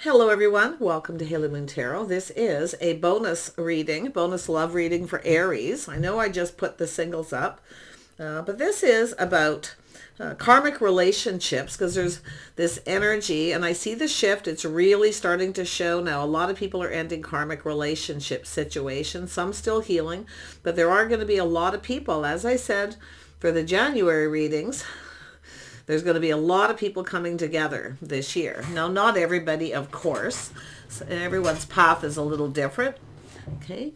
Hello everyone, welcome to Haley Moon Tarot. This is a bonus reading, bonus love reading for Aries. I know I just put the singles up, but this is about karmic relationships because there's this energy and I see the shift. It's really starting to show now. A lot of people are ending karmic relationship situations, some still healing, but there are going to be a lot of people, as I said, for the January readings. There's going to be a lot of people coming together this year. Now, not everybody, of course. So everyone's path is a little different. Okay.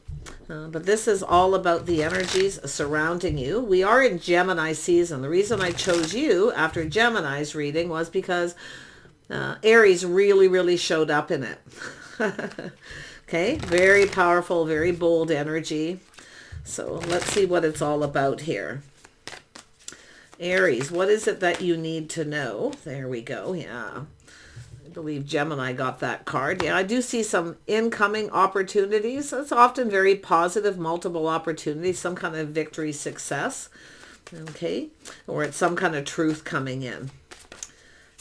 But this is all about the energies surrounding you. We are in Gemini season. The reason I chose you after Gemini's reading was because Aries really showed up in it. Okay. Very powerful, very bold energy. So let's see what it's all about here. Aries, what is it that you need to know? There we go. Yeah. I believe Gemini got that card. Yeah, I do see some incoming opportunities. It's often very positive, multiple opportunities, some kind of victory, success. Okay. Or it's some kind of truth coming in.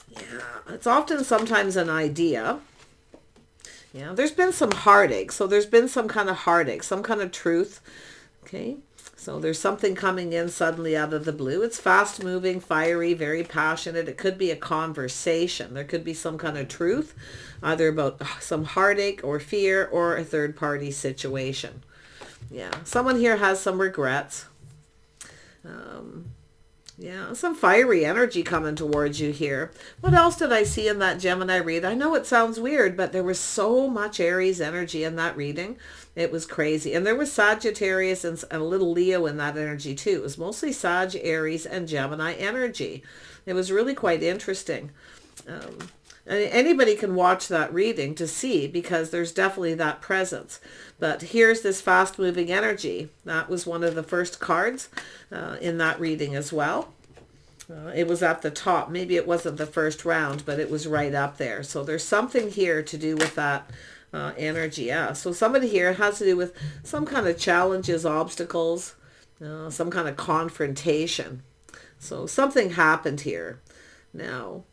Yeah. It's often sometimes an idea. Yeah. There's been some heartache. So there's been some kind of heartache, some kind of truth. Okay. So there's something coming in suddenly out of the blue. It's fast moving, fiery, very passionate. It could be a conversation. There could be some kind of truth, either about some heartache or fear or a third party situation. Yeah, someone here has some regrets. Yeah, some fiery energy coming towards you here. What else did I see in that Gemini read? I know it sounds weird, but there was so much Aries energy in that reading. It was crazy. And there was Sagittarius and a little Leo in that energy too. It was mostly Sag, Aries, and Gemini energy. It was really quite interesting. And anybody can watch that reading to see because there's definitely that presence. But here's this fast moving energy. That was one of the first cards in that reading as well. It was at the top. Maybe it wasn't the first round, but it was right up there. So there's something here to do with that energy. Yeah. So somebody here has to do with some kind of challenges, obstacles, some kind of confrontation. So something happened here. Now,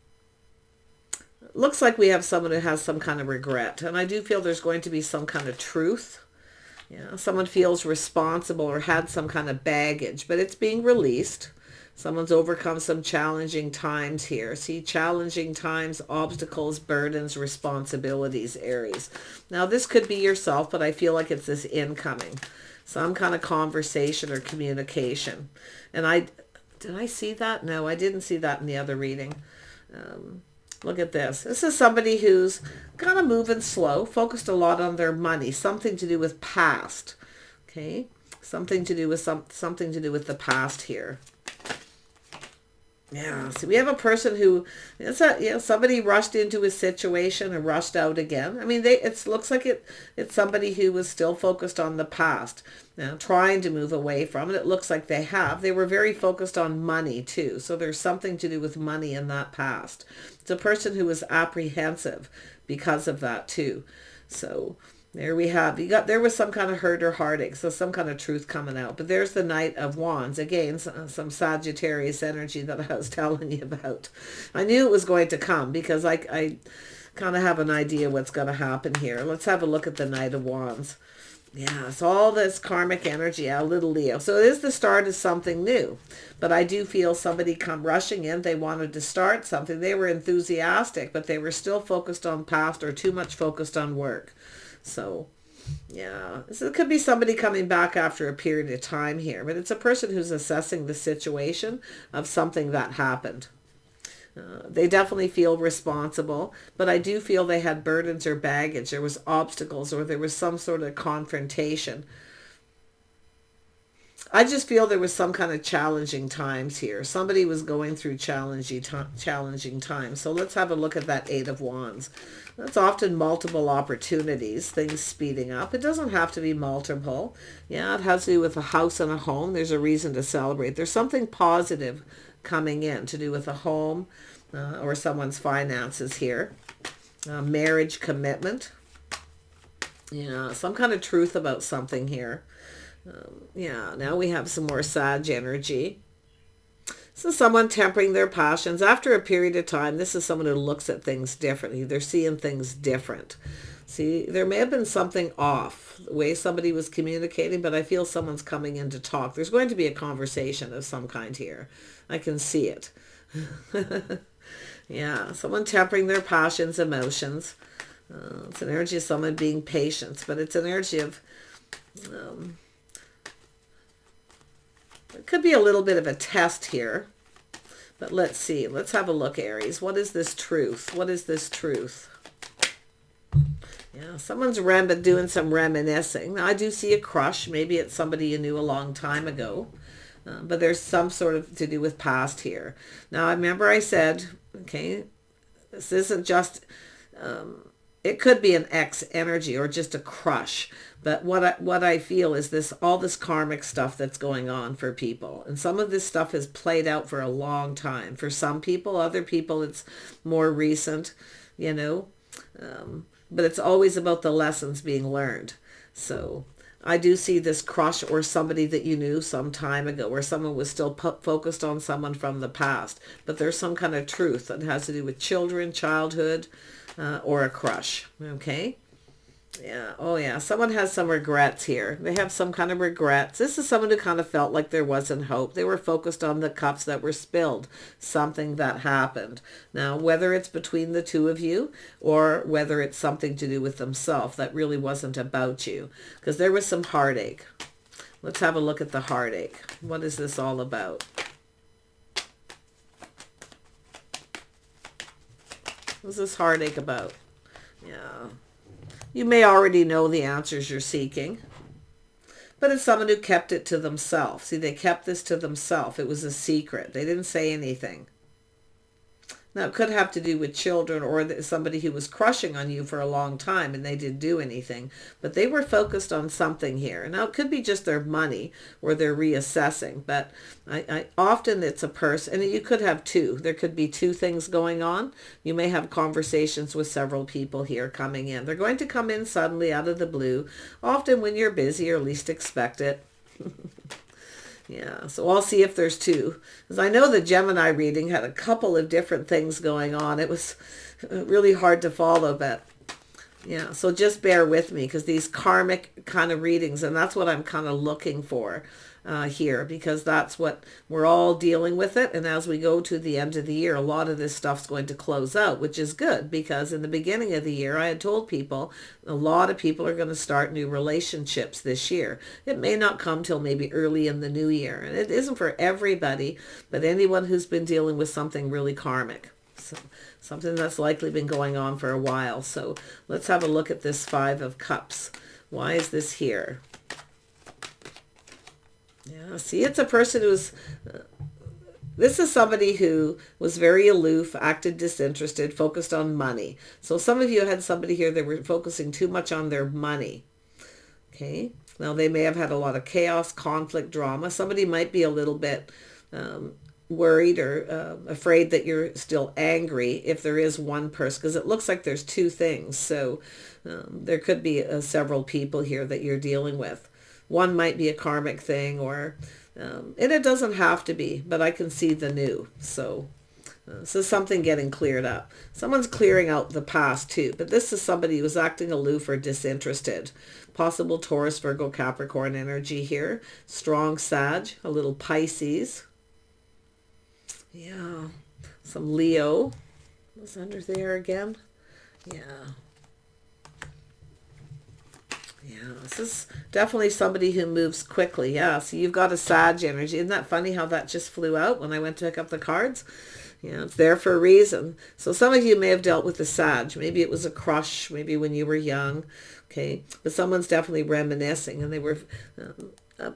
looks like we have someone who has some kind of regret. And I do feel there's going to be some kind of truth. Yeah, someone feels responsible or had some kind of baggage, but it's being released. Someone's overcome some challenging times here. See, challenging times, obstacles, burdens, responsibilities, Aries. Now, this could be yourself, but I feel like it's this incoming. Some kind of conversation or communication. And did I see that? No, I didn't see that in the other reading. Look at this. This is somebody who's kind of moving slow, focused a lot on their money, something to do with past. Okay? Something to do with something to do with the past here. Yeah, so we have a person who, somebody rushed into a situation and rushed out again. I mean, it looks like it's somebody who was still focused on the past, trying to move away from it. It looks like they have. They were very focused on money too. So there's something to do with money in that past. It's a person who was apprehensive because of that too. So there we have, there was some kind of hurt or heartache, so some kind of truth coming out. But there's the Knight of Wands. Again, some Sagittarius energy that I was telling you about. I knew it was going to come because I kind of have an idea what's going to happen here. Let's have a look at the Knight of Wands. Yeah, it's all this karmic energy, a little Leo. So it is the start of something new. But I do feel somebody come rushing in. They wanted to start something. They were enthusiastic, but they were still focused on past or too much focused on work. So, yeah, so it could be somebody coming back after a period of time here, but it's a person who's assessing the situation of something that happened. They definitely feel responsible, but I do feel they had burdens or baggage. There was obstacles or there was some sort of confrontation. I just feel there was some kind of challenging times here. Somebody was going through challenging times. So let's have a look at that Eight of Wands. That's often multiple opportunities, things speeding up. It doesn't have to be multiple. Yeah, it has to do with a house and a home. There's a reason to celebrate. There's something positive coming in to do with a home or someone's finances here. Marriage, commitment. Yeah, some kind of truth about something here. Yeah, now we have some more Sag energy. So someone tempering their passions after a period of time. This is someone who looks at things differently. They're seeing things different. See, there may have been something off, the way somebody was communicating, but I feel someone's coming in to talk. There's going to be a conversation of some kind here. I can see it. Yeah, someone tempering their passions, emotions. It's an energy of someone being patient, but it's an energy of... it could be a little bit of a test here. But let's see. Let's have a look, Aries. What is this truth? What is this truth? Yeah, someone's doing some reminiscing. Now, I do see a crush. Maybe it's somebody you knew a long time ago. But there's some sort of to do with past here. Now, I remember I said, okay, this isn't just... it could be an ex energy or just a crush. But what I feel is this, all this karmic stuff that's going on for people. And some of this stuff has played out for a long time. For some people, other people, it's more recent, you know. But it's always about the lessons being learned. So I do see this crush or somebody that you knew some time ago, where someone was still focused on someone from the past. But there's some kind of truth that has to do with children, childhood, or a crush. Okay. Yeah. Oh, yeah. Someone has some regrets here. They have some kind of regrets. This is someone who kind of felt like there wasn't hope. They were focused on the cups that were spilled, something that happened. Now, whether it's between the two of you or whether it's something to do with themselves, that really wasn't about you, because there was some heartache. Let's have a look at the heartache. What is this all about? What's this heartache about? Yeah. You may already know the answers you're seeking, but it's someone who kept it to themselves. See, they kept this to themselves. It was a secret. They didn't say anything. Now, it could have to do with children or somebody who was crushing on you for a long time and they didn't do anything. But they were focused on something here. Now, it could be just their money or they're reassessing. But I often it's a person, and you could have two. There could be two things going on. You may have conversations with several people here coming in. They're going to come in suddenly out of the blue, often when you're busy or least expect it. Yeah, so I'll see if there's two. Because I know the Gemini reading had a couple of different things going on. It was really hard to follow, but yeah, so just bear with me, because these karmic kind of readings, and that's what I'm kind of looking for here, because that's what we're all dealing with it. And as we go to the end of the year, a lot of this stuff's going to close out, which is good, because in the beginning of the year, I had told people a lot of people are going to start new relationships this year. It may not come till maybe early in the new year, and it isn't for everybody, but anyone who's been dealing with something really karmic. So, something that's likely been going on for a while. So let's have a look at this Five of Cups. Why is this here? Yeah, see, it's a person who's... this is somebody who was very aloof, acted disinterested, focused on money. So some of you had somebody here that were focusing too much on their money. Okay. Now, they may have had a lot of chaos, conflict, drama. Somebody might be a little bit... worried or afraid that you're still angry if there is one person, because it looks like there's two things. So there could be several people here that you're dealing with. One might be a karmic thing, or and it doesn't have to be, but I can see the new. So something getting cleared up. Someone's clearing out the past too, but this is somebody who's acting aloof or disinterested. Possible Taurus, Virgo, Capricorn energy here. Strong Sag, a little Pisces. Yeah, some Leo was under there again. Yeah. Yeah, this is definitely somebody who moves quickly. Yeah, so you've got a Sag energy. Isn't that funny how that just flew out when I went to pick up the cards? Yeah, it's there for a reason. So some of you may have dealt with the Sag. Maybe it was a crush, maybe when you were young. Okay, but someone's definitely reminiscing, and they were...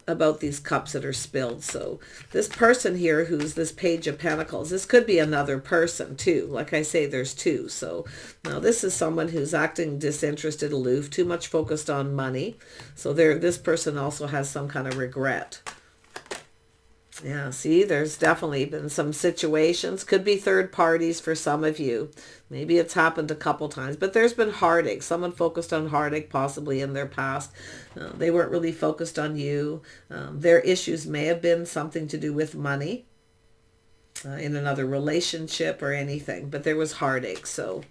about these cups that are spilled. So this person here, who's this Page of Pentacles, this could be another person too. Like I say, there's two. So now this is someone who's acting disinterested, aloof, too much focused on money. So this person also has some kind of regret. Yeah, see, there's definitely been some situations. Could be third parties for some of you. Maybe it's happened a couple times, but there's been heartache. Someone focused on heartache possibly in their past. They weren't really focused on you. Their issues may have been something to do with money. in another relationship or anything, but there was heartache. So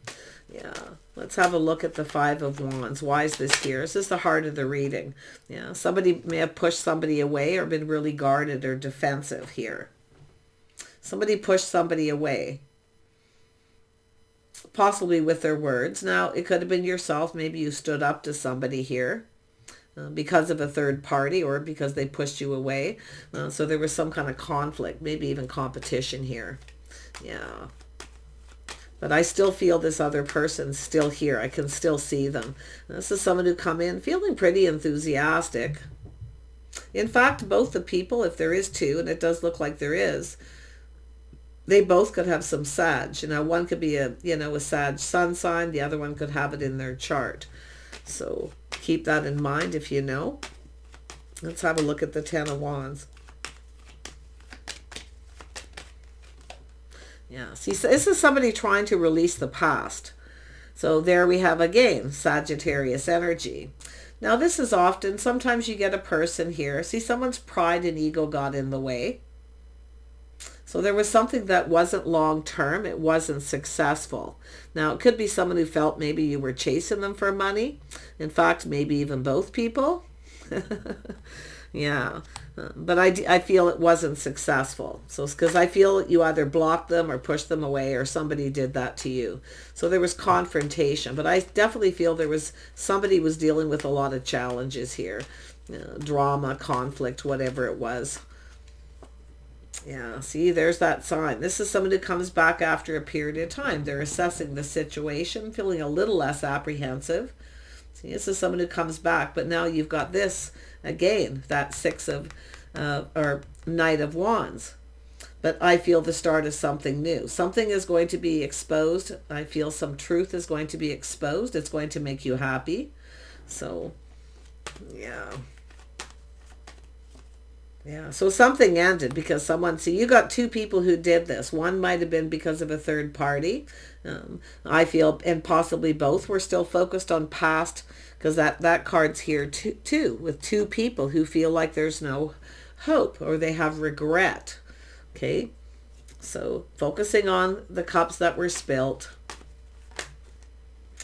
yeah, let's have a look at the Five of Wands. Why is this here? This is the heart of the reading. Yeah, somebody may have pushed somebody away or been really guarded or defensive here. Somebody pushed somebody away, possibly with their words. Now, it could have been yourself. Maybe you stood up to somebody here because of a third party or because they pushed you away. So there was some kind of conflict, maybe even competition here. Yeah. But I still feel this other person's still here. I can still see them. This is someone who come in feeling pretty enthusiastic. In fact, both the people, if there is two, and it does look like there is, they both could have some Sag. You know, one could be a Sag sun sign. The other one could have it in their chart. So keep that in mind if you know. Let's have a look at the Ten of Wands. Yeah, see, so this is somebody trying to release the past. So there we have again, Sagittarius energy. Now this is often, sometimes you get a person here. See, someone's pride and ego got in the way. So there was something that wasn't long term. It wasn't successful. Now it could be someone who felt maybe you were chasing them for money. In fact, maybe even both people. Yeah. But I feel it wasn't successful. So it's because I feel you either blocked them or pushed them away or somebody did that to you. So there was confrontation. But I definitely feel there was somebody was dealing with a lot of challenges here. Drama, conflict, whatever it was. Yeah, see, there's that sign. This is someone who comes back after a period of time. They're assessing the situation, feeling a little less apprehensive. See, this is someone who comes back, but now you've got this again, that Knight of Wands. But I feel the start of something new. Something is going to be exposed. I feel some truth is going to be exposed. It's going to make you happy. So, yeah. Yeah, so something ended because someone, see, you got two people who did this. One might have been because of a third party. I feel, and possibly both were still focused on past, because that card's here too, with two people who feel like there's no hope or they have regret. Okay, so focusing on the cups that were spilt.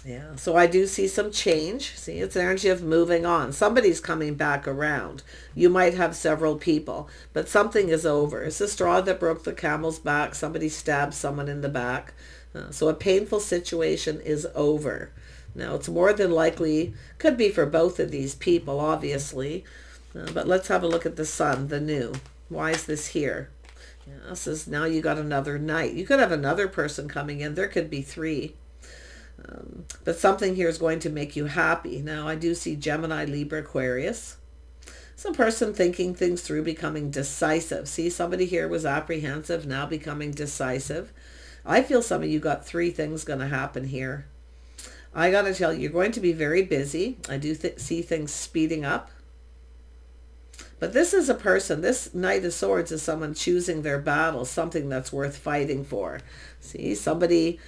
Yeah, so I do see some change. See, it's energy of moving on. Somebody's coming back around. You might have several people, but something is over. It's the straw that broke the camel's back. Somebody stabbed someone in the back. So a painful situation is over. Now, it's more than likely, could be for both of these people, obviously. But let's have a look at the Sun, the new. Why is this here? Yeah, this is, now you got another Knight. You could have another person coming in. There could be three. But something here is going to make you happy. Now, I do see Gemini, Libra, Aquarius. Some person thinking things through, becoming decisive. See, somebody here was apprehensive, now becoming decisive. I feel some of you got three things going to happen here. I got to tell you, you're going to be very busy. I do see things speeding up. But this is a person, this Knight of Swords is someone choosing their battle, something that's worth fighting for. See, somebody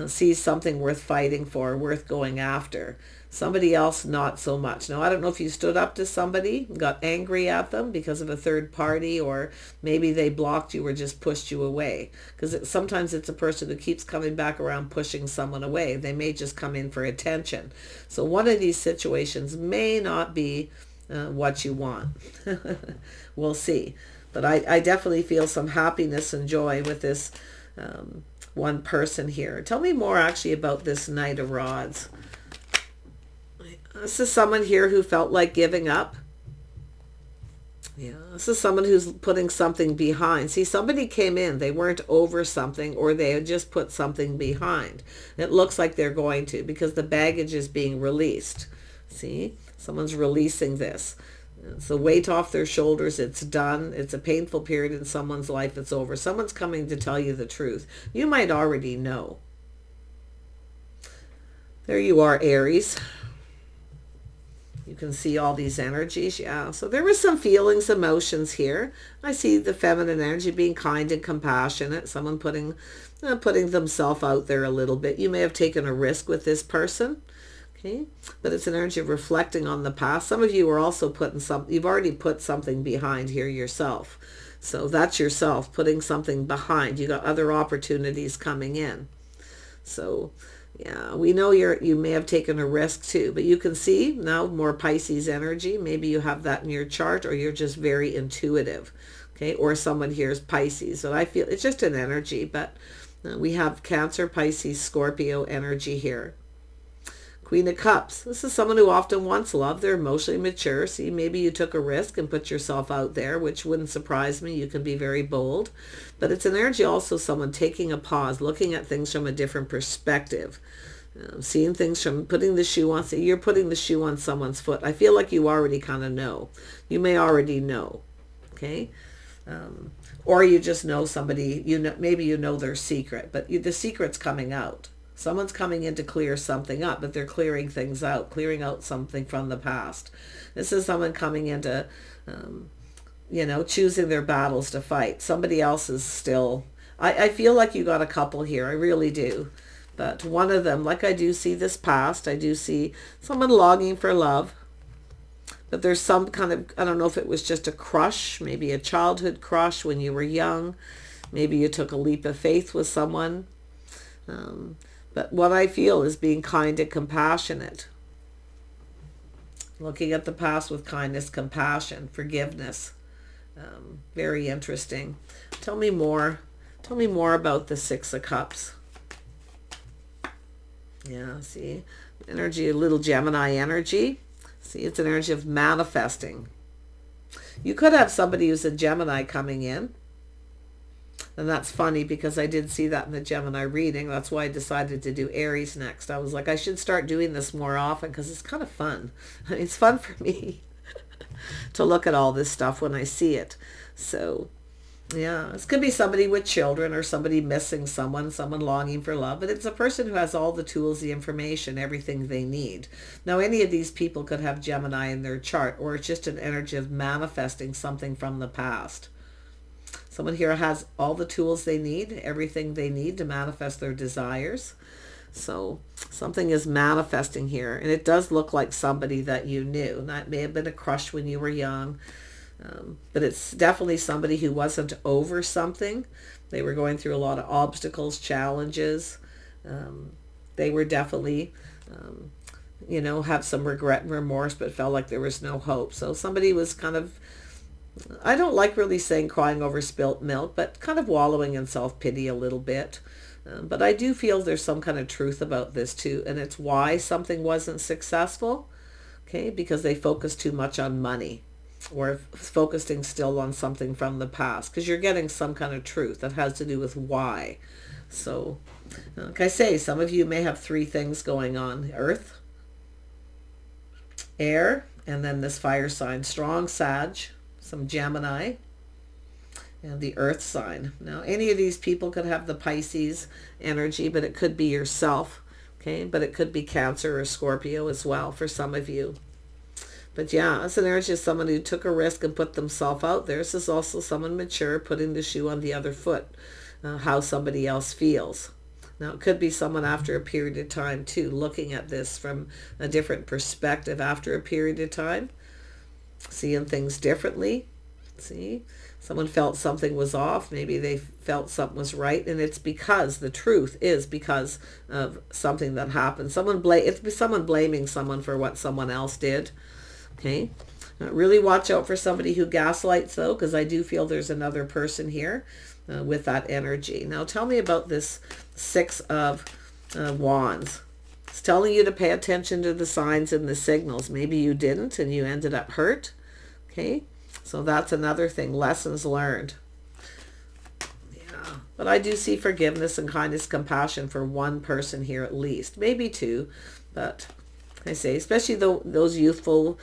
sees something worth fighting for, worth going after. Somebody else, not so much. Now, I don't know if you stood up to somebody, got angry at them because of a third party, or maybe they blocked you or just pushed you away. Because sometimes it's a person who keeps coming back around pushing someone away. They may just come in for attention. So one of these situations may not be what you want. We'll see. But I definitely feel some happiness and joy with this one person here. Tell me more actually about this Knight of Rods. This is someone here who felt like giving up. Yeah, this is someone who's putting something behind. See, somebody came in, they weren't over something, or they had just put something behind. It looks like they're going to, because the baggage is being released. See, someone's releasing this. It's the weight off their shoulders. It's done. It's a painful period in someone's life. It's over. Someone's coming to tell you the truth. You might already know. There you are, Aries. You can see all these energies. Yeah. So there were some feelings, emotions here. I see the feminine energy being kind and compassionate. Someone putting themselves out there a little bit. You may have taken a risk with this person. Okay, but it's an energy of reflecting on the past. Some of you are also you've already put something behind here yourself. So that's yourself putting something behind. You got other opportunities coming in. So yeah, we know you may have taken a risk too, but you can see now more Pisces energy. Maybe you have that in your chart, or you're just very intuitive. Okay, or someone here is Pisces. So I feel it's just an energy, but we have Cancer, Pisces, Scorpio energy here. Queen of Cups. This is someone who often wants love. They're emotionally mature. See, maybe you took a risk and put yourself out there, which wouldn't surprise me. You can be very bold. But it's an energy also someone taking a pause, looking at things from a different perspective. Seeing things from putting the shoe on. See, you're putting the shoe on someone's foot. I feel like you already kind of know. You may already know. Okay? Or you just know somebody, you know, maybe you know their secret, but the secret's coming out. Someone's coming in to clear something up, but they're clearing things out, clearing out something from the past. This is someone coming into, you know, choosing their battles to fight. Somebody else is still, I feel like you got a couple here. I really do. But one of them, like I do see this past, I do see someone longing for love. But there's some kind of, I don't know if it was just a crush, maybe a childhood crush when you were young. Maybe you took a leap of faith with someone. But what I feel is being kind and compassionate. Looking at the past with kindness, compassion, forgiveness. Very interesting. Tell me more. Tell me more about the Six of Cups. Yeah, see? Energy, a little Gemini energy. See, it's an energy of manifesting. You could have somebody who's a Gemini coming in. And that's funny because I did see that in the Gemini reading. That's why I decided to do Aries next. I was like, I should start doing this more often because it's kind of fun. It's fun for me to look at all this stuff when I see it. So, yeah, this could be somebody with children or somebody missing someone longing for love. But it's a person who has all the tools, the information, everything they need. Now, any of these people could have Gemini in their chart, or it's just an energy of manifesting something from the past. Someone here has all the tools they need, everything they need to manifest their desires. So something is manifesting here. And it does look like somebody that you knew. That may have been a crush when you were young. But it's definitely somebody who wasn't over something. They were going through a lot of obstacles, challenges. They were definitely, you know, have some regret and remorse, but felt like there was no hope. So somebody was kind of, I don't like really saying crying over spilt milk, but kind of wallowing in self-pity a little bit. But I do feel there's some kind of truth about this too. And it's why something wasn't successful. Okay, because they focused too much on money, or focusing still on something from the past, because you're getting some kind of truth that has to do with why. So, like I say, some of you may have three things going on: earth, air, and then this fire sign, strong Sag, some Gemini, and the earth sign. Now, any of these people could have the Pisces energy, but it could be yourself, okay? But it could be Cancer or Scorpio as well for some of you. But yeah, it's an energy of someone who took a risk and put themselves out there. This is also someone mature, putting the shoe on the other foot, how somebody else feels. Now, it could be someone after a period of time too, looking at this from a different perspective after a period of time, seeing things differently. See, someone felt something was off. Maybe they felt something was right, and it's because the truth is because of something that happened. It's someone blaming someone for what someone else did. Okay, really watch out for somebody who gaslights though, because I do feel there's another person here with that energy. Now tell me about this Six of Wands. It's telling you to pay attention to the signs and the signals. Maybe you didn't and you ended up hurt. Okay, so that's another thing, lessons learned. Yeah, but I do see forgiveness and kindness, compassion for one person here at least, maybe two, but I say, especially those youthful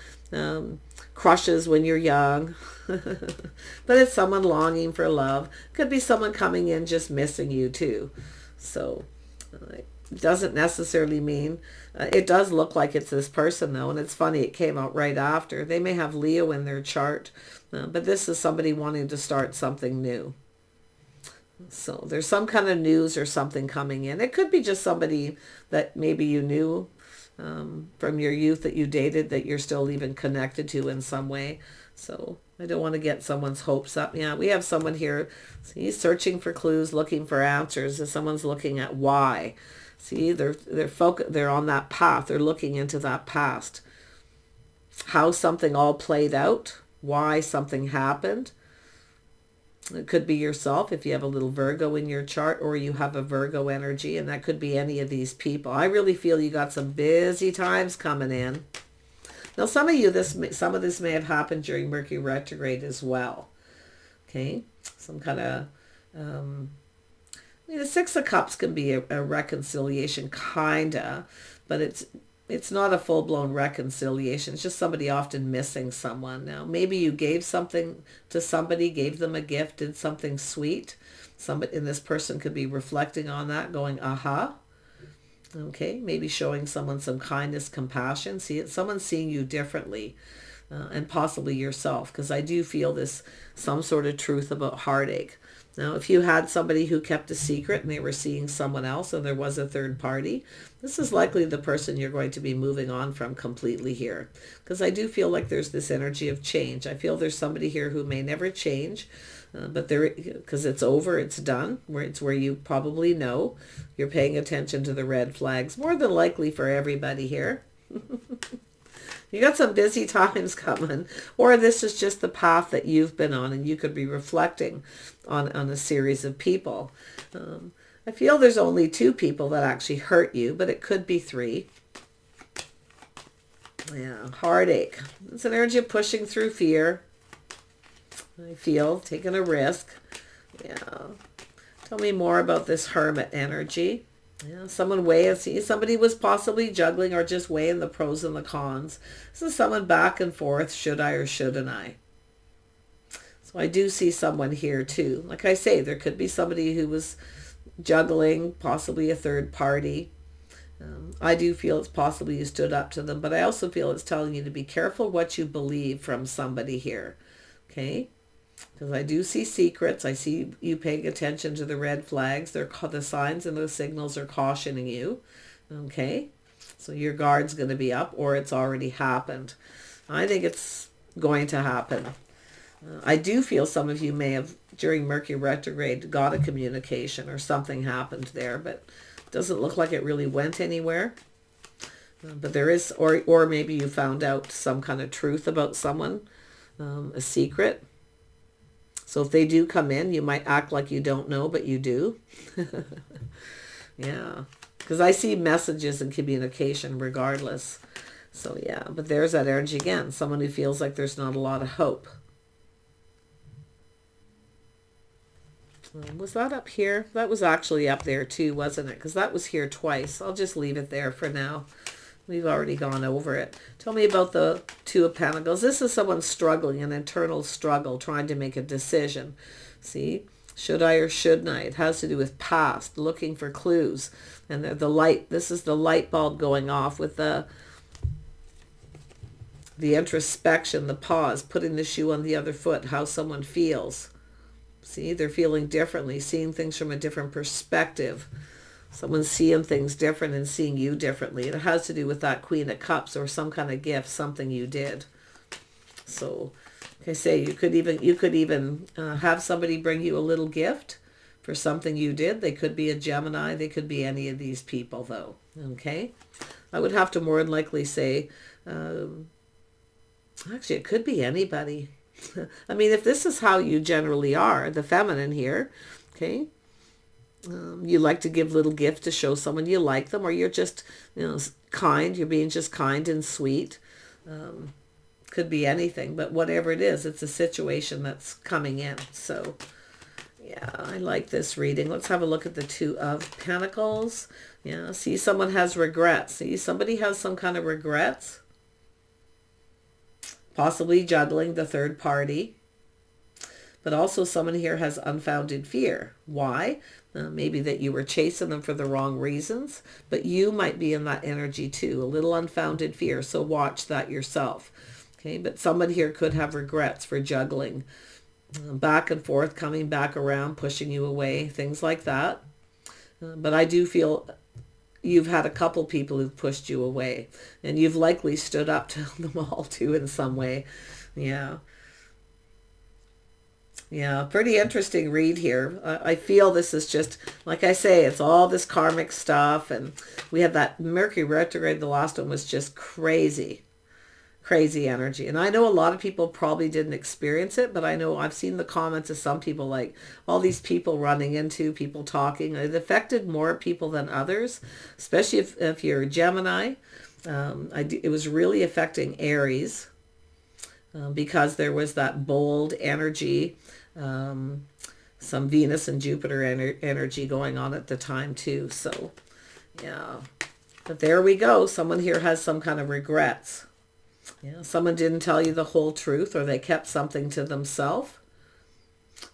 crushes when you're young. But it's someone longing for love. Could be someone coming in just missing you too. So it doesn't necessarily mean, it does look like it's this person though. And it's funny, it came out right after. They may have Leo in their chart, but this is somebody wanting to start something new. So there's some kind of news or something coming in. It could be just somebody that maybe you knew from your youth that you dated, that you're still even connected to in some way. So I don't want to get someone's hopes up. Yeah, we have someone here. See, searching for clues, looking for answers. If someone's looking at why. See, they're on that path. They're looking into that past. How something all played out. Why something happened. It could be yourself if you have a little Virgo in your chart, or you have a Virgo energy, and that could be any of these people. I really feel you got some busy times coming in. Now, some of you, some of this may have happened during Mercury retrograde as well. Okay, some kind of, the Six of Cups can be a reconciliation, kinda, but it's not a full-blown reconciliation. It's just somebody often missing someone. Now, maybe you gave something to somebody, gave them a gift, did something sweet. And this person could be reflecting on that, going, aha. Okay, maybe showing someone some kindness, compassion. See, someone's seeing you differently, and possibly yourself, because I do feel some sort of truth about heartache. Now, if you had somebody who kept a secret and they were seeing someone else and there was a third party, this is likely the person you're going to be moving on from completely here. Because I do feel like there's this energy of change. I feel there's somebody here who may never change, but because it's over, it's done. It's where you probably know you're paying attention to the red flags, more than likely for everybody here. You got some busy times coming, or this is just the path that you've been on, and you could be reflecting on a series of people. I feel there's only 2 people that actually hurt you, but it could be 3. Yeah, heartache. It's an energy of pushing through fear. I feel taking a risk. Yeah. Tell me more about this hermit energy. Yeah, somebody was possibly juggling or just weighing the pros and the cons. This is someone back and forth, should I or shouldn't I? So I do see someone here too. Like I say, there could be somebody who was juggling, possibly a third party. I do feel it's possibly you stood up to them, but I also feel it's telling you to be careful what you believe from somebody here. Okay? Because I do see secrets. I see you paying attention to the red flags. The signs and the signals are cautioning you. Okay? So your guard's going to be up, or it's already happened. I think it's going to happen. I do feel some of you may have, during Mercury retrograde, got a communication or something happened there, but it doesn't look like it really went anywhere. But there is, or maybe you found out some kind of truth about someone, a secret. So if they do come in, you might act like you don't know, but you do. Yeah. Because I see messages and communication regardless. So yeah, but there's that energy again. Someone who feels like there's not a lot of hope. Was that up here? That was actually up there too, wasn't it? Because that was here twice. I'll just leave it there for now. We've already gone over it. Tell me about the 2 of Pentacles. This is someone struggling, an internal struggle, trying to make a decision. See? Should I or shouldn't I? It has to do with past, looking for clues. And the light, this is the light bulb going off with the introspection, the pause, putting the shoe on the other foot, how someone feels. See? They're feeling differently, seeing things from a different perspective. Someone's seeing things different and seeing you differently. It has to do with that Queen of Cups or some kind of gift, something you did. So, like I say, you could even have somebody bring you a little gift for something you did. They could be a Gemini. They could be any of these people, though. Okay? I would have to more than likely say, actually, it could be anybody. I mean, if this is how you generally are, the feminine here, okay? You like to give little gifts to show someone you like them, or you're just, kind. You're being just kind and sweet. Could be anything, but whatever it is, it's a situation that's coming in. So, yeah, I like this reading. Let's have a look at the 2 of Pentacles. Yeah, see, someone has regrets. See, somebody has some kind of regrets. Possibly juggling the third party. But also someone here has unfounded fear. Why? Maybe that you were chasing them for the wrong reasons, but you might be in that energy too, a little unfounded fear. So watch that yourself. Okay, but someone here could have regrets for juggling back and forth, coming back around, pushing you away, things like that. But I do feel you've had a couple people who've pushed you away, and you've likely stood up to them all too in some way. Yeah. Yeah, pretty interesting read here. I feel this is just, like I say, it's all this karmic stuff. And we had that Mercury retrograde. The last one was just crazy, crazy energy. And I know a lot of people probably didn't experience it, but I know I've seen the comments of some people, like all these people running into, people talking. It affected more people than others, especially if you're a Gemini. It was really affecting Aries. Because there was that bold energy, some Venus and Jupiter energy going on at the time too. So, yeah. But there we go. Someone here has some kind of regrets. Yeah, someone didn't tell you the whole truth, or they kept something to themselves.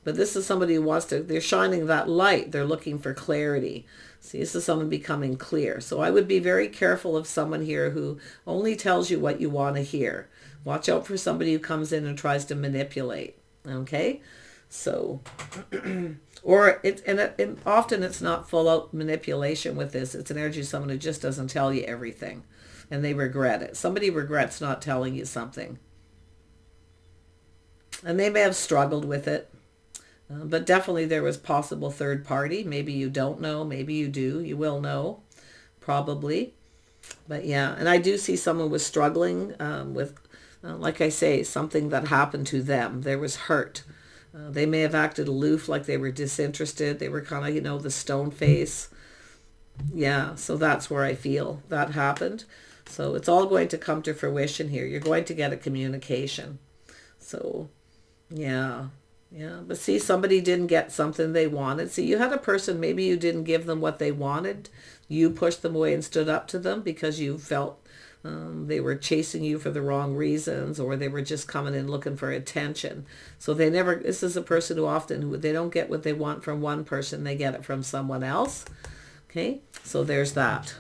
But this is somebody who wants to, they're shining that light. They're looking for clarity. See, this is someone becoming clear. So I would be very careful of someone here who only tells you what you want to hear. Watch out for somebody who comes in and tries to manipulate. Okay? So, and often it's not full out manipulation with this. It's an energy of someone who just doesn't tell you everything. And they regret it. Somebody regrets not telling you something. And they may have struggled with it. But definitely there was possible third party. Maybe you don't know. Maybe you do. You will know. Probably. But yeah. And I do see someone was struggling with, like I say, something that happened to them. There was hurt. They may have acted aloof, like they were disinterested. They were kind of, the stone face. Yeah. So that's where I feel that happened. So it's all going to come to fruition here. You're going to get a communication. So, yeah. Yeah, but see, somebody didn't get something they wanted. See, you had a person, maybe you didn't give them what they wanted. You pushed them away and stood up to them because you felt they were chasing you for the wrong reasons, or they were just coming in looking for attention. So this is a person who often, they don't get what they want from one person, they get it from someone else. Okay, so there's that.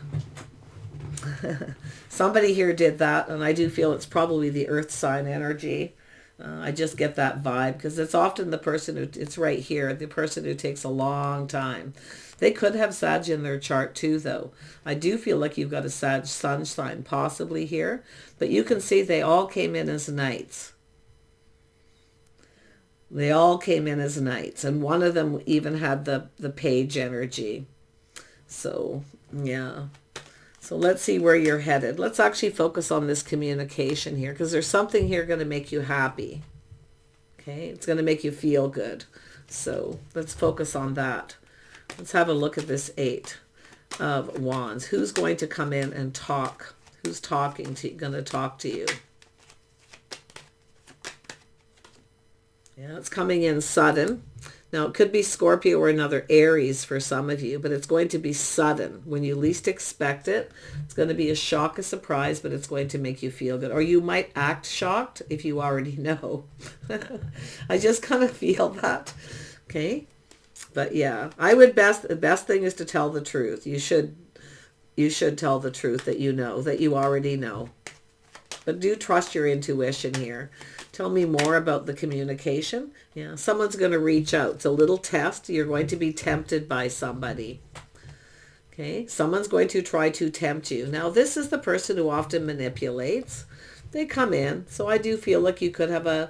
Somebody here did that, and I do feel it's probably the earth sign energy. I just get that vibe because it's often the person who, it's right here, the person who takes a long time. They could have Sag in their chart too, though. I do feel like you've got a Sag sun sign possibly here, but you can see they all came in as knights. They all came in as knights, and one of them even had the page energy. So, yeah. So let's see where you're headed. Let's actually focus on this communication here, because there's something here going to make you happy. Okay, it's going to make you feel good. So let's focus on that. Let's have a look at this 8 of Wands. Who's going to come in and talk? Who's going to talk to you? Yeah, it's coming in sudden. Now, it could be Scorpio or another Aries for some of you, but it's going to be sudden. When you least expect it, it's going to be a shock, a surprise, but it's going to make you feel good. Or you might act shocked if you already know. I just kind of feel that. Okay? But yeah, the best thing is to tell the truth. You should tell the truth that you know, that you already know. But do trust your intuition here. Tell me more about the communication. Yeah, someone's going to reach out. It's a little test. You're going to be tempted by somebody. Okay, someone's going to try to tempt you. Now, this is the person who often manipulates. They come in. So I do feel like you could have a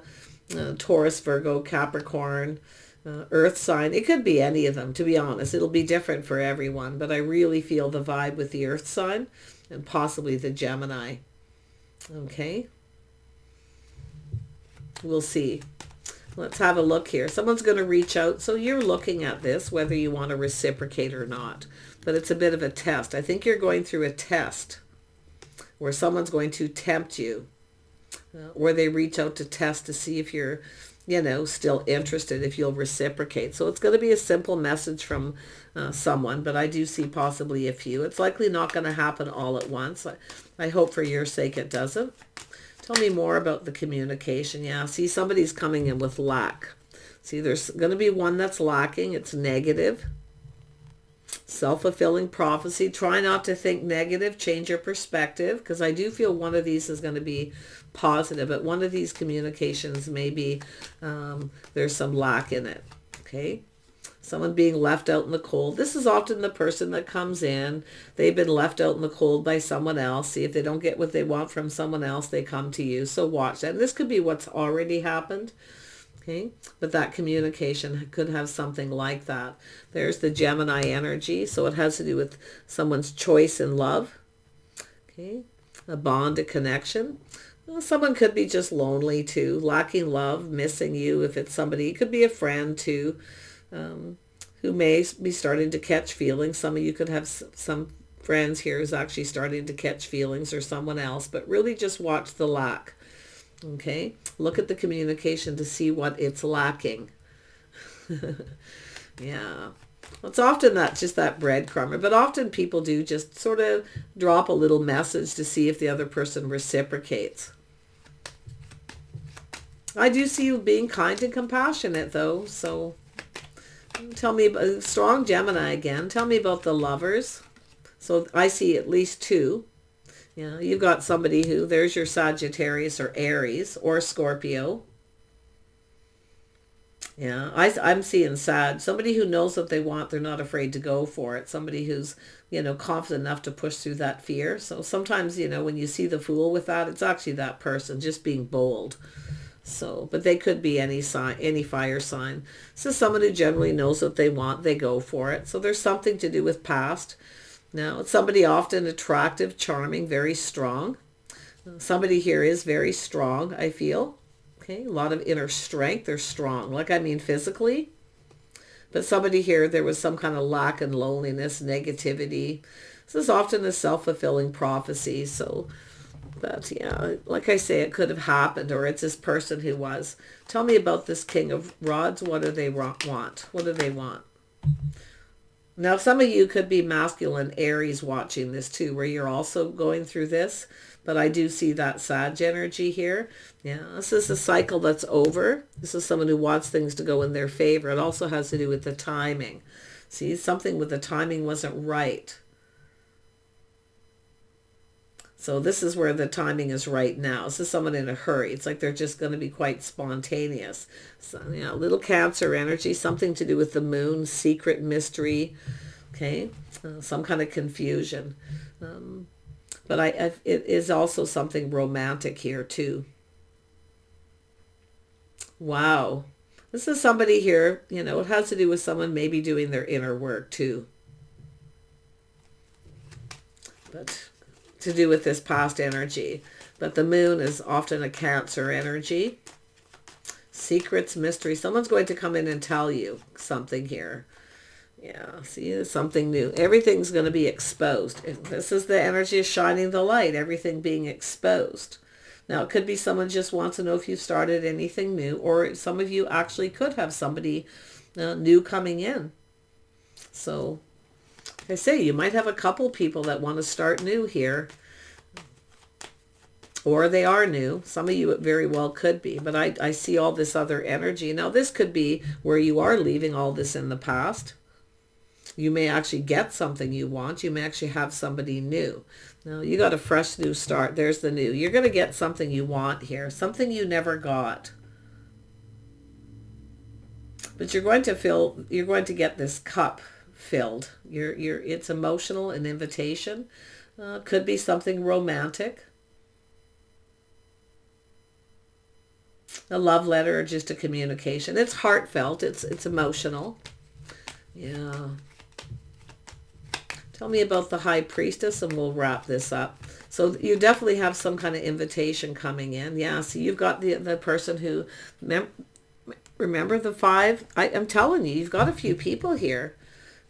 Taurus, Virgo, Capricorn, earth sign. It could be any of them, to be honest. It'll be different for everyone. But I really feel the vibe with the earth sign and possibly the Gemini. Okay. We'll see. Let's have a look here. Someone's going to reach out. So you're looking at this, whether you want to reciprocate or not. But it's a bit of a test. I think you're going through a test where someone's going to tempt you. Or they reach out to test to see if you're, still interested, if you'll reciprocate. So it's going to be a simple message from someone, but I do see possibly a few. It's likely not going to happen all at once. I hope for your sake it doesn't. Tell me more about the communication. Yeah, see, somebody's coming in with lack. See, there's going to be one that's lacking. It's negative. Self-fulfilling prophecy. Try not to think negative. Change your perspective, because I do feel one of these is going to be positive, but one of these communications maybe there's some lack in it. Okay. Someone being left out in the cold. This is often the person that comes in. They've been left out in the cold by someone else. See, if they don't get what they want from someone else, they come to you. So watch that. And this could be what's already happened. Okay, but that communication could have something like that. There's the Gemini energy, so it has to do with someone's choice in love. Okay, a bond, a connection. Well, someone could be just lonely too, lacking love, missing you. If it's somebody, it could be a friend too, who may be starting to catch feelings. Some of you could have some friends here who's actually starting to catch feelings or someone else, but really just watch the lack. Okay, look at the communication to see what it's lacking. Yeah. It's often not just that breadcrumber, but often people do just sort of drop a little message to see if the other person reciprocates. I do see you being kind and compassionate though, so tell me about strong Gemini again. Tell me about the lovers. So I see at least two. Yeah, you've got somebody who, there's your Sagittarius or Aries or Scorpio. Yeah, I'm seeing Sag. Somebody who knows what they want, they're not afraid to go for it. Somebody who's, confident enough to push through that fear. So sometimes, when you see the Fool with that, it's actually that person just being bold. So, but they could be any sign, any fire sign. So someone who generally knows what they want, they go for it. So there's something to do with past. Now, it's somebody often attractive, charming, very strong. Somebody here is very strong, I feel. Okay, a lot of inner strength. They're strong. Like, I mean physically. But somebody here, there was some kind of lack and loneliness, negativity. This is often a self-fulfilling prophecy. So, but yeah, like I say, it could have happened, or it's this person who was. Tell me about this King of Rods. What do they want? What do they want? Now, some of you could be masculine Aries watching this too, where you're also going through this. But I do see that Sag energy here. Yeah, this is a cycle that's over. This is someone who wants things to go in their favor. It also has to do with the timing. See, something with the timing wasn't right. So this is where the timing is right now. This is someone in a hurry. It's like they're just going to be quite spontaneous. So, little Cancer energy, something to do with the moon, secret mystery, okay, some kind of confusion. But it is also something romantic here too. Wow. This is somebody here, it has to do with someone maybe doing their inner work too. But to do with this past energy. But the moon is often a Cancer energy. Secrets, mystery. Someone's going to come in and tell you something here. Yeah, see, something new. Everything's going to be exposed. This is the energy of shining the light, everything being exposed. Now, it could be someone just wants to know if you've started anything new, or some of you actually could have somebody new coming in. So, like I say, you might have a couple people that want to start new here. Or they are new. Some of you it very well could be. But I see all this other energy. Now, this could be where you are leaving all this in the past. You may actually get something you want. You may actually have somebody new. Now, you got a fresh new start. There's the new. You're going to get something you want here. Something you never got. But you're going to get this cup filled. It's emotional, an invitation. Could be something romantic. A love letter or just a communication. It's heartfelt. It's emotional. Yeah. Tell me about the High Priestess and we'll wrap this up. So you definitely have some kind of invitation coming in. Yeah, so you've got the person who, remember the 5? I'm telling you, you've got a few people here.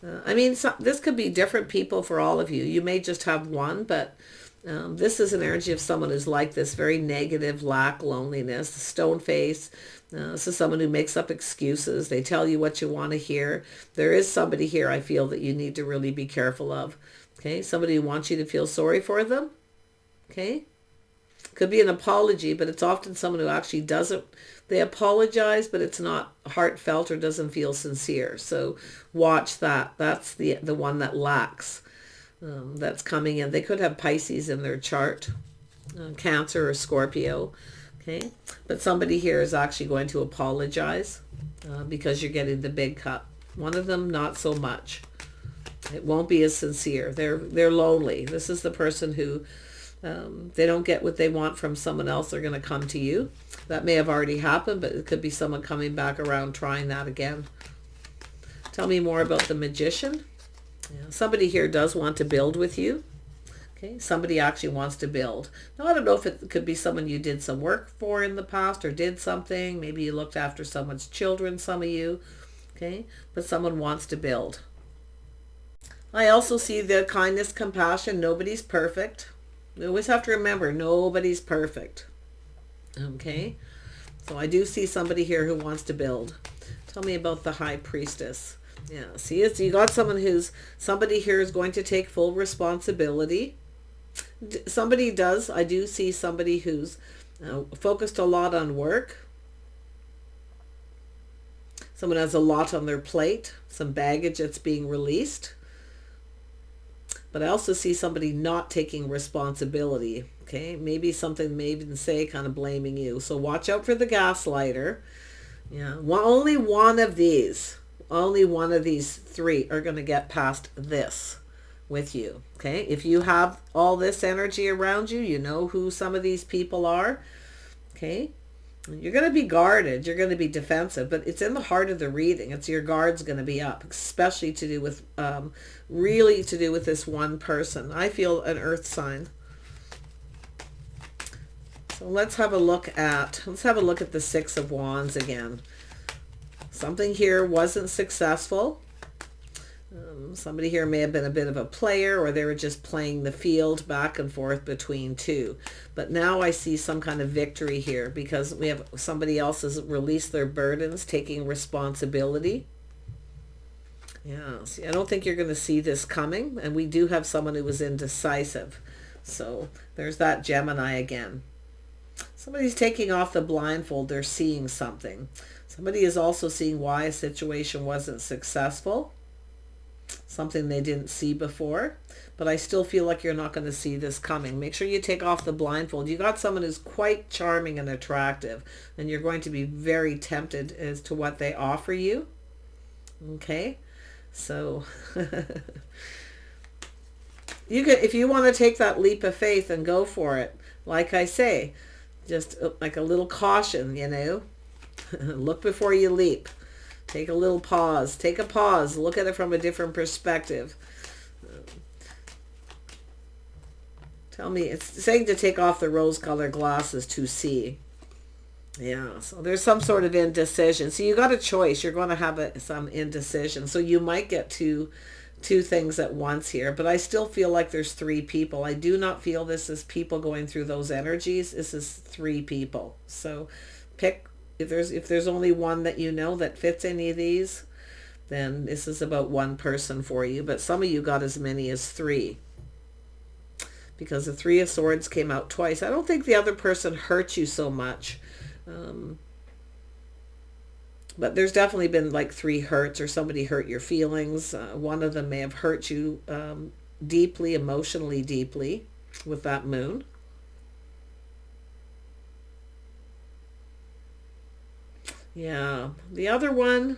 This could be different people for all of you. You may just have one, but this is an energy of someone who's like this, very negative, lack, loneliness, stone face. This is someone who makes up excuses. They tell you what you want to hear. There is somebody here I feel that you need to really be careful of. Okay, somebody who wants you to feel sorry for them. Okay, could be an apology, but it's often someone who actually doesn't. They apologize, but it's not heartfelt or doesn't feel sincere. So watch that. That's the one that lacks. That's coming in. They could have Pisces in their chart, Cancer or Scorpio. Okay, but somebody here is actually going to apologize because you're getting the big cup. One of them, not so much. It won't be as sincere. They're lonely. This is the person who they don't get what they want from someone else, they're going to come to you. That may have already happened, but it could be someone coming back around trying that again. Tell me more about the Magician. Yeah, somebody here does want to build with you. Okay, somebody actually wants to build. Now, I don't know if it could be someone you did some work for in the past or did something. Maybe you looked after someone's children, some of you. Okay, but someone wants to build. I also see the kindness, compassion. Nobody's perfect. We always have to remember, nobody's perfect. Okay, so I do see somebody here who wants to build. Tell me about the High Priestess. Yeah, see, it's, you got somebody here is going to take full responsibility. Somebody does. I do see somebody who's focused a lot on work. Someone has a lot on their plate, some baggage that's being released. But I also see somebody not taking responsibility. Okay, maybe something may even say kind of blaming you. So watch out for the gaslighter. Yeah, only one of these three are going to get past this with you. Okay, if you have all this energy around you, you know who some of these people are. Okay, you're going to be guarded, you're going to be defensive, but it's in the heart of the reading. It's your guard's going to be up, especially to do with really to do with this one person. I feel an earth sign. So let's have a look at the Six of Wands again. Something here wasn't successful. Somebody here may have been a bit of a player, or they were just playing the field back and forth between two. But now I see some kind of victory here because we have somebody else has released their burdens, taking responsibility. Yeah, see, I don't think you're going to see this coming. And we do have someone who was indecisive. So there's that Gemini again. Somebody's taking off the blindfold. They're seeing something. Somebody is also seeing why a situation wasn't successful. Something they didn't see before. But I still feel like you're not going to see this coming. Make sure you take off the blindfold. You got someone who's quite charming and attractive. And you're going to be very tempted as to what they offer you. Okay? So you could, if you want to take that leap of faith and go for it, like I say, just like a little caution, you know. Look before you leap. Take a little pause. Take a pause. Look at it from a different perspective. Tell me, it's saying to take off the rose-colored glasses to see. Yeah, so there's some sort of indecision. So you got a choice. You're going to have some indecision. So you might get two things at once here. But I still feel like there's three people. I do not feel this is people going through those energies. This is three people. So pick, if there's only one that you know that fits any of these, then this is about one person for you. But some of you got as many as three. Because the Three of Swords came out twice. I don't think the other person hurt you so much. But there's definitely been like three hurts, or somebody hurt your feelings. One of them may have hurt you deeply, emotionally deeply, with that moon. Yeah, the other one,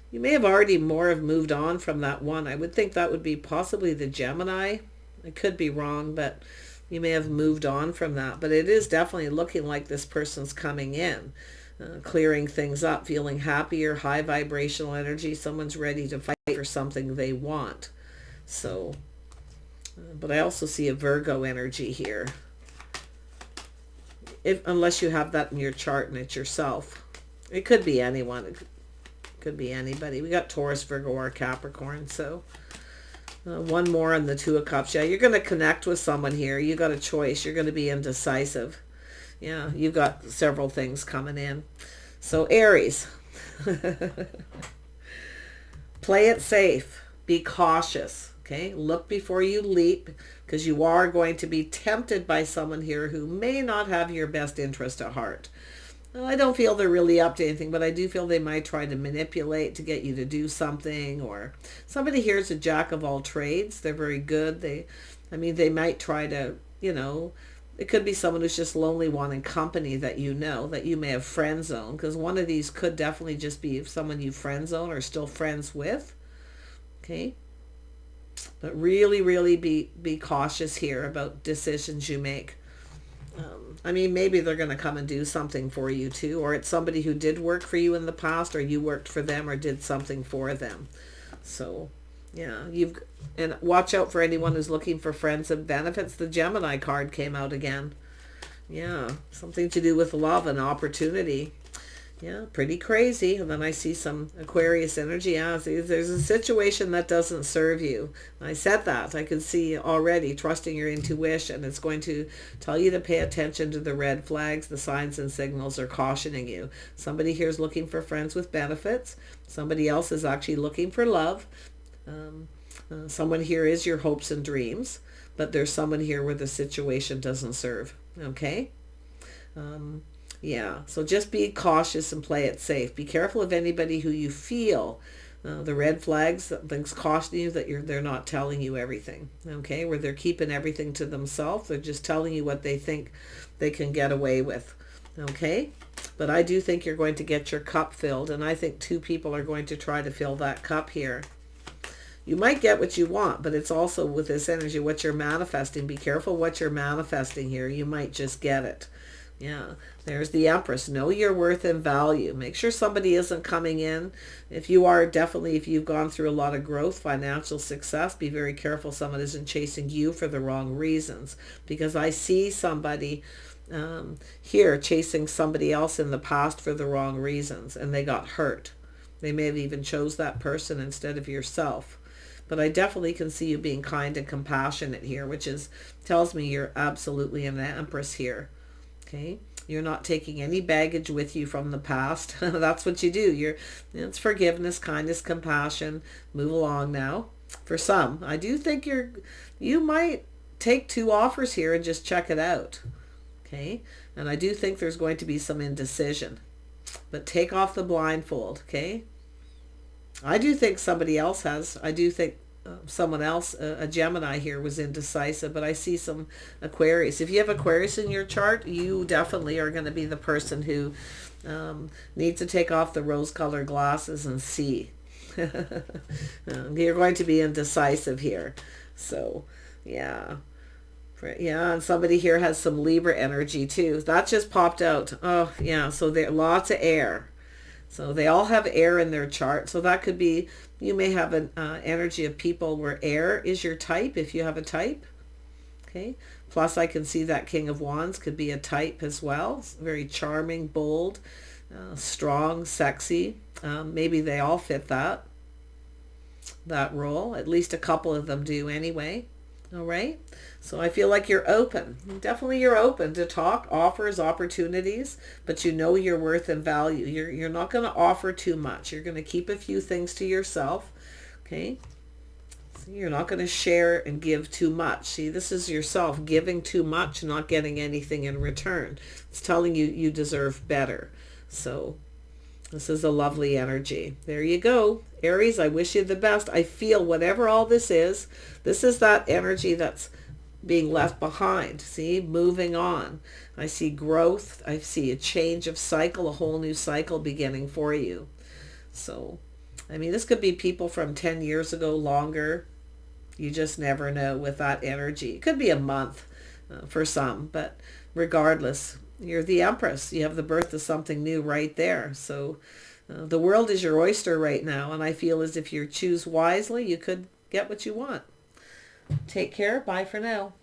you may have already moved on from that one. I would think that would be possibly the Gemini. I could be wrong, but you may have moved on from that. But it is definitely looking like this person's coming in, clearing things up, feeling happier, high vibrational energy. Someone's ready to fight for something they want. So, but I also see a Virgo energy here. Unless you have that in your chart and it's yourself. It could be anyone. It could be anybody. We got Taurus, Virgo, or Capricorn. So one more on the Two of Cups. Yeah, you're going to connect with someone here. You got a choice. You're going to be indecisive. Yeah, you've got several things coming in. So Aries, play it safe. Be cautious. Okay, look before you leap, because you are going to be tempted by someone here who may not have your best interest at heart. Well, I don't feel they're really up to anything, but I do feel they might try to manipulate to get you to do something. Or somebody here is a jack of all trades. They're very good. They might try to, it could be someone who's just lonely, wanting company that you may have friend zone, because one of these could definitely just be someone you friend zone or still friends with. Okay. But really, really be cautious here about decisions you make. I mean, maybe they're going to come and do something for you too, or it's somebody who did work for you in the past, or you worked for them or did something for them. So, yeah, and watch out for anyone who's looking for friends and benefits. The Gemini card came out again. Yeah, something to do with love and opportunity. Yeah, pretty crazy. And then I see some Aquarius energy. Yeah, there's a situation that doesn't serve you. I said that. I can see already trusting your intuition. It's going to tell you to pay attention to the red flags. The signs and signals are cautioning you. Somebody here is looking for friends with benefits. Somebody else is actually looking for love. Someone here is your hopes and dreams. But there's someone here where the situation doesn't serve. Okay? Yeah, so just be cautious and play it safe. Be careful of anybody who you feel the red flags, things cautioning you that they're not telling you everything, okay? Where they're keeping everything to themselves. They're just telling you what they think they can get away with, okay? But I do think you're going to get your cup filled, and I think two people are going to try to fill that cup here. You might get what you want, but it's also with this energy what you're manifesting. Be careful what you're manifesting here. You might just get it. Yeah, there's the Empress. Know your worth and value. Make sure somebody isn't coming in. If you are, definitely, if you've gone through a lot of growth, financial success, be very careful someone isn't chasing you for the wrong reasons. Because I see somebody here chasing somebody else in the past for the wrong reasons, and they got hurt. They may have even chose that person instead of yourself. But I definitely can see you being kind and compassionate here, which tells me you're absolutely an Empress here. Okay, you're not taking any baggage with you from the past. That's what you do. It's forgiveness, kindness, compassion. Move along now. For some, I do think you might take two offers here and just check it out. Okay, and I do think there's going to be some indecision. But take off the blindfold. Okay, I do think somebody else has. I do think someone else, a Gemini here, was indecisive, but I see some Aquarius. If you have Aquarius in your chart, you definitely are going to be the person who needs to take off the rose-colored glasses and see. You're going to be indecisive here. So, yeah. Yeah, and somebody here has some Libra energy too. That just popped out. Oh, yeah, so there lots of air. So they all have air in their chart. So that could be, you may have an energy of people where air is your type, if you have a type. Okay. Plus I can see that King of Wands could be a type as well. It's very charming, bold, strong, sexy. Maybe they all fit that role. At least a couple of them do anyway. All right. So I feel like you're open. Definitely you're open to talk, offers, opportunities, but you know your worth and value. You're not going to offer too much. You're going to keep a few things to yourself. Okay. So you're not going to share and give too much. See, this is yourself giving too much, not getting anything in return. It's telling you you deserve better. So this is a lovely energy. There you go. Aries, I wish you the best. I feel whatever all this is that energy that's being left behind. See, moving on. I see growth. I see a change of cycle, a whole new cycle beginning for you. So, I mean, this could be people from 10 years ago, longer. You just never know with that energy. It could be a month for some, but regardless, you're the Empress. You have the birth of something new right there. So the world is your oyster right now, and I feel as if you choose wisely, you could get what you want. Take care. Bye for now.